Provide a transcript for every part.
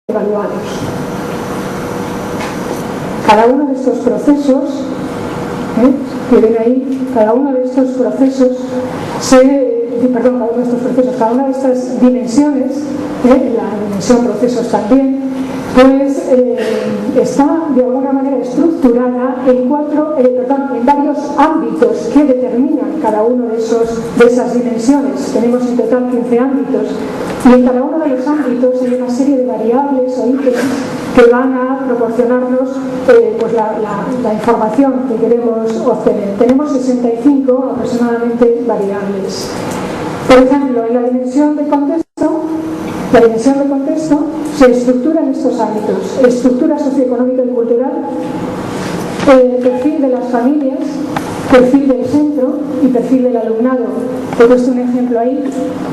evaluados. Cada uno de estos procesos, que ven ahí, cada uno de estos procesos cada una de estas dimensiones, la dimensión procesos también, pues está de alguna manera estructurada en varios ámbitos que determinan cada uno de esas dimensiones. Tenemos en total 15 ámbitos y en cada uno de los ámbitos hay una serie de variables o ítems que van a proporcionarnos pues la información que queremos obtener. Tenemos 65 aproximadamente variables. Por ejemplo, en la dimensión de contexto se estructura en estos ámbitos: estructura socioeconómica y cultural, perfil de las familias, perfil del centro y perfil del alumnado. He puesto un ejemplo ahí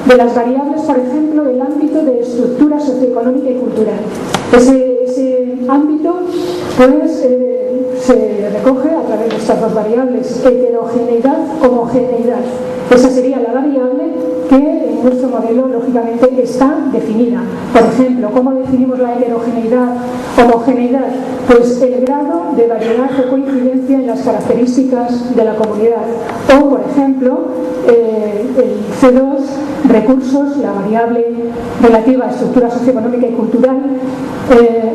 de las variables, por ejemplo, del ámbito de estructura socioeconómica y cultural. Ese ámbito pues se recoge a través de estas dos variables: heterogeneidad, homogeneidad. Esa sería la variable que en nuestro modelo lógicamente está definida. Por ejemplo, ¿cómo definimos la heterogeneidad, homogeneidad? Pues el grado de variedad o coincidencia en las características de la comunidad. O, por ejemplo, el C2, recursos, la variable relativa a estructura socioeconómica y cultural,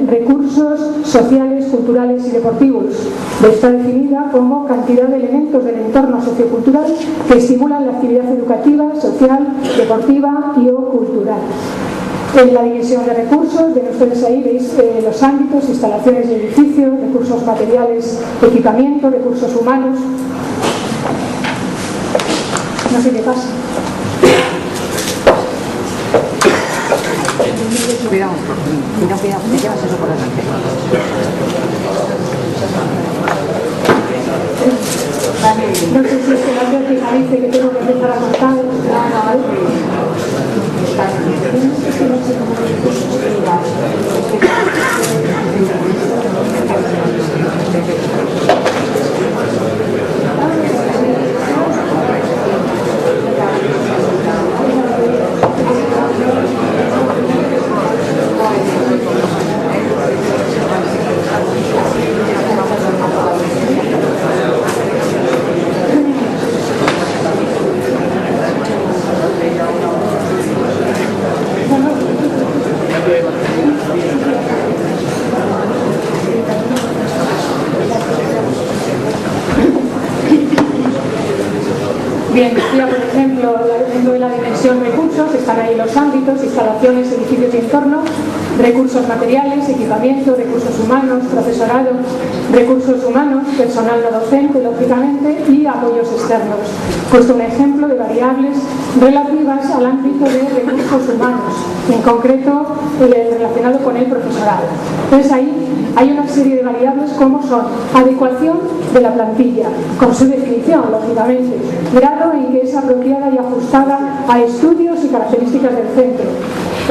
recursos sociales, culturales y deportivos. Está definida como cantidad de elementos del entorno sociocultural que estimulan la actividad educativa, social, deportiva y o cultural. En la división de recursos, ven ustedes ahí, veis los ámbitos: instalaciones y edificios, recursos materiales, equipamiento, recursos humanos. No sé qué pasa. Cuidado, te llevas eso por delante. No sé si es que la técnica dice que tengo que empezar a cortar. Bien, decía, por ejemplo, dentro de la dimensión recursos están ahí los ámbitos: instalaciones, edificios y entorno, recursos materiales, equipamiento, recursos humanos, profesorado, recursos humanos, personal no docente, lógicamente, y apoyos externos. He puesto un ejemplo de variables relativas al ámbito de recursos humanos, en concreto relacionado con el profesorado. Entonces ahí hay una serie de variables como son adecuación de la plantilla, con su definición, lógicamente, grado en que es apropiada y ajustada a estudios y características del centro.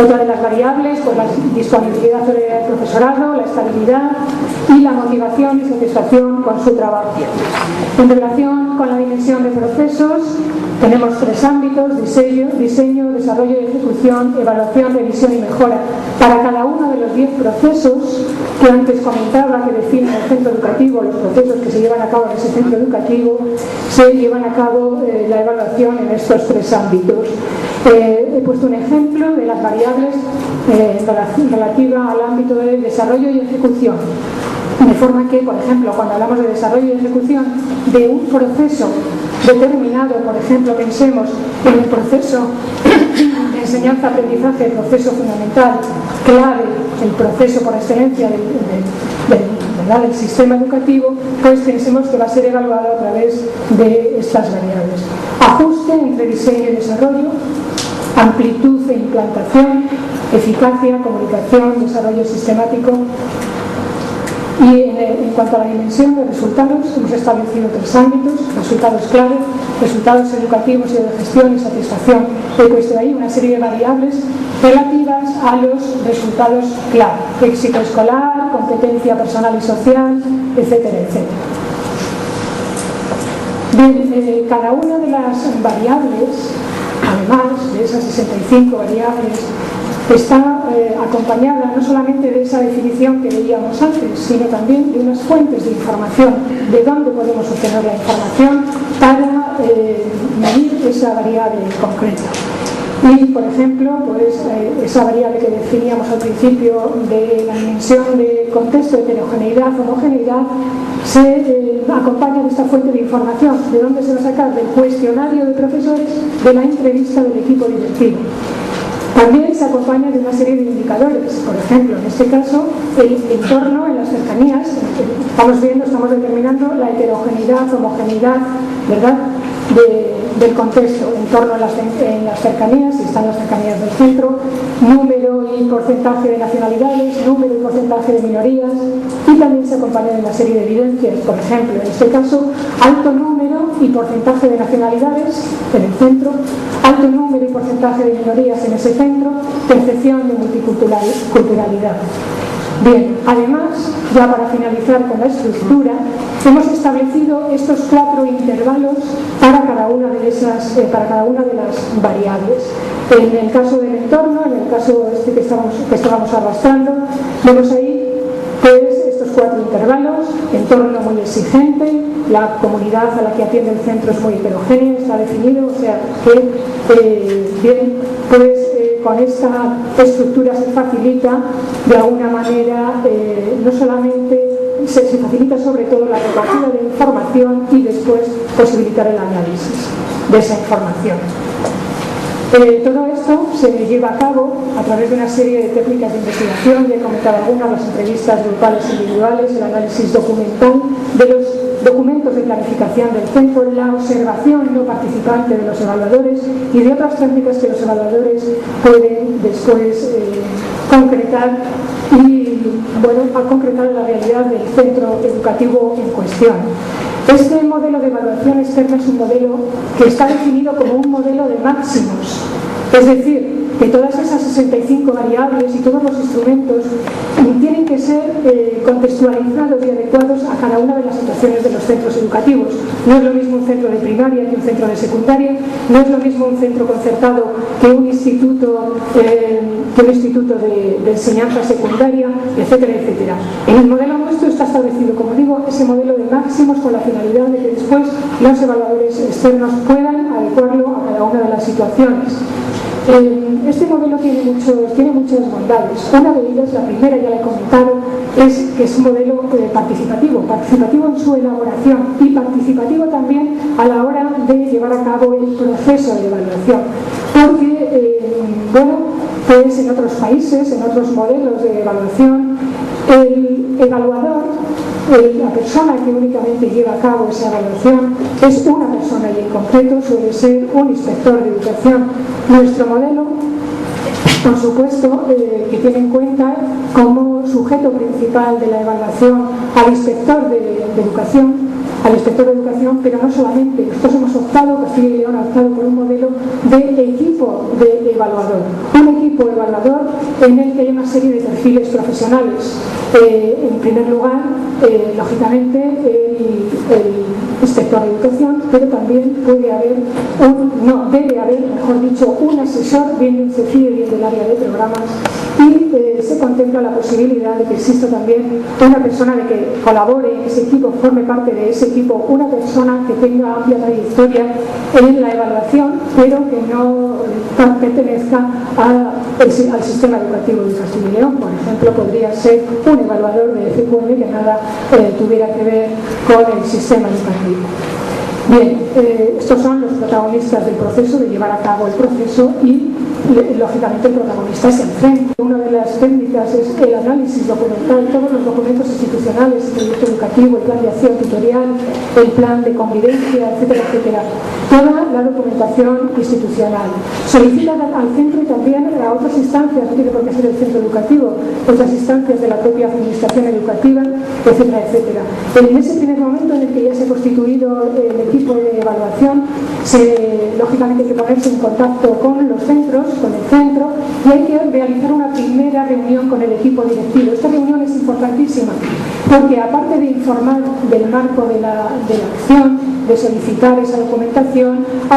Otra de las variables, pues la disponibilidad del profesorado, la estabilidad y la motivación y satisfacción con su trabajo. En relación con la dimensión de procesos, tenemos 3 ámbitos: diseño, desarrollo y ejecución, evaluación, revisión y mejora. Para cada uno de los 10 procesos que antes comentaba, que define el centro educativo, los procesos que se llevan a cabo en ese centro educativo, se llevan a cabo la evaluación en estos 3 ámbitos. He puesto un ejemplo de las variables relativa al ámbito de desarrollo y ejecución. De forma que, por ejemplo, cuando hablamos de desarrollo y ejecución de un proceso determinado, por ejemplo, pensemos en el proceso de enseñanza-aprendizaje, el proceso fundamental, clave, el proceso por excelencia del sistema educativo, pues pensemos que va a ser evaluado a través de estas variables: ajuste entre diseño y desarrollo, amplitud e implantación, eficacia, comunicación, desarrollo sistemático. Y en cuanto a la dimensión de resultados, hemos establecido 3 ámbitos: resultados clave, resultados educativos y de gestión y satisfacción. He puesto ahí una serie de variables relativas a los resultados clave: éxito escolar, competencia personal y social, etcétera, etcétera. Bien, cada una de las variables, además de esas 65 variables, está acompañada no solamente de esa definición que veíamos antes, sino también de unas fuentes de información, de dónde podemos obtener la información para medir esa variable concreta. Y, por ejemplo, pues, esa variable que definíamos al principio de la dimensión de contexto, heterogeneidad, homogeneidad, se acompaña de esta fuente de información. ¿De dónde se va a sacar? Del cuestionario de profesores, de la entrevista del equipo directivo. También se acompaña de una serie de indicadores. Por ejemplo, en este caso, el entorno en las cercanías. Estamos determinando la heterogeneidad, homogeneidad, ¿verdad?, del contexto, entorno en las cercanías, si están las cercanías del centro, número y porcentaje de nacionalidades, número y porcentaje de minorías, y también se acompaña de una serie de evidencias. Por ejemplo, en este caso, alto número y porcentaje de nacionalidades en el centro, alto número y porcentaje de minorías en ese centro, percepción de multiculturalidad. Bien, además, ya para finalizar con la estructura, hemos establecido estos 4 intervalos para cada una de las variables. En el caso del entorno, en el caso que estábamos arrastrando, vemos ahí pues estos 4 intervalos: entorno muy exigente, la comunidad a la que atiende el centro es muy heterogénea, está definido, o sea que bien, pues con esta estructura se facilita de alguna manera, no solamente se facilita sobre todo la recogida de información y después posibilitar el análisis de esa información. Todo esto se lleva a cabo a través de una serie de técnicas de investigación. Ya he comentado algunas: las entrevistas grupales e individuales, el análisis documental de los documentos de planificación del centro, la observación no participante de los evaluadores y de otras técnicas que los evaluadores pueden después concretar y, bueno, a concretar la realidad del centro educativo en cuestión. Este modelo de evaluación externa es un modelo que está definido como un modelo de máximos, es decir, que todas esas 65 variables y todos los instrumentos tienen que ser contextualizados y adecuados a cada una de las situaciones de los centros educativos. No es lo mismo un centro de primaria que un centro de secundaria, no es lo mismo un centro concertado que un instituto de enseñanza secundaria, etcétera, etcétera. En el modelo nuestro está establecido, como digo, ese modelo de máximos con la finalidad de que después los evaluadores externos puedan adecuarlo a cada una de las situaciones. Este modelo tiene muchas bondades. Una de ellas, la primera ya la he comentado, es que es un modelo participativo en su elaboración y participativo también a la hora de llevar a cabo el proceso de evaluación. Porque, pues en otros países, en otros modelos de evaluación, el evaluador, la persona que únicamente lleva a cabo esa evaluación, es una persona y en concreto suele ser un inspector de educación. Nuestro modelo, por supuesto, que tiene en cuenta como sujeto principal de la evaluación al inspector de educación, pero no solamente. Nosotros hemos optado, Castilla y León ha optado por un modelo de equipo de evaluador. Un equipo evaluador en el que hay una serie de perfiles profesionales. En primer lugar, lógicamente, el inspector de educación, pero también debe haber, mejor dicho, un asesor, bien del CECIE, bien del área de programas, y se contempla la posibilidad de que exista también una persona de que colabore en ese equipo, forme parte de ese equipo, una persona que tenga amplia trayectoria en la evaluación, pero que no pertenezca al sistema educativo de Castilla y León. Por ejemplo, podría ser un evaluador de FQM que nada tuviera que ver con el sistema educativo. Bien, estos son los protagonistas del proceso, de llevar a cabo el proceso, y lógicamente el protagonista es el centro. Una de las técnicas es el análisis documental, todos los documentos institucionales, el proyecto educativo, el plan de acción tutorial, el plan de convivencia, etcétera, etcétera. Toda la documentación institucional. Solicita al centro y también a otras instancias, no tiene por qué ser el centro educativo, otras instancias de la propia administración educativa, etcétera, etcétera. En ese primer momento en el que ya se ha constituido el equipo de evaluación, lógicamente hay que ponerse en contacto con los centros, con el centro, y hay que realizar una primera reunión con el equipo directivo. Esta reunión es importantísima porque, aparte de informar del marco de la acción, de solicitar esa documentación,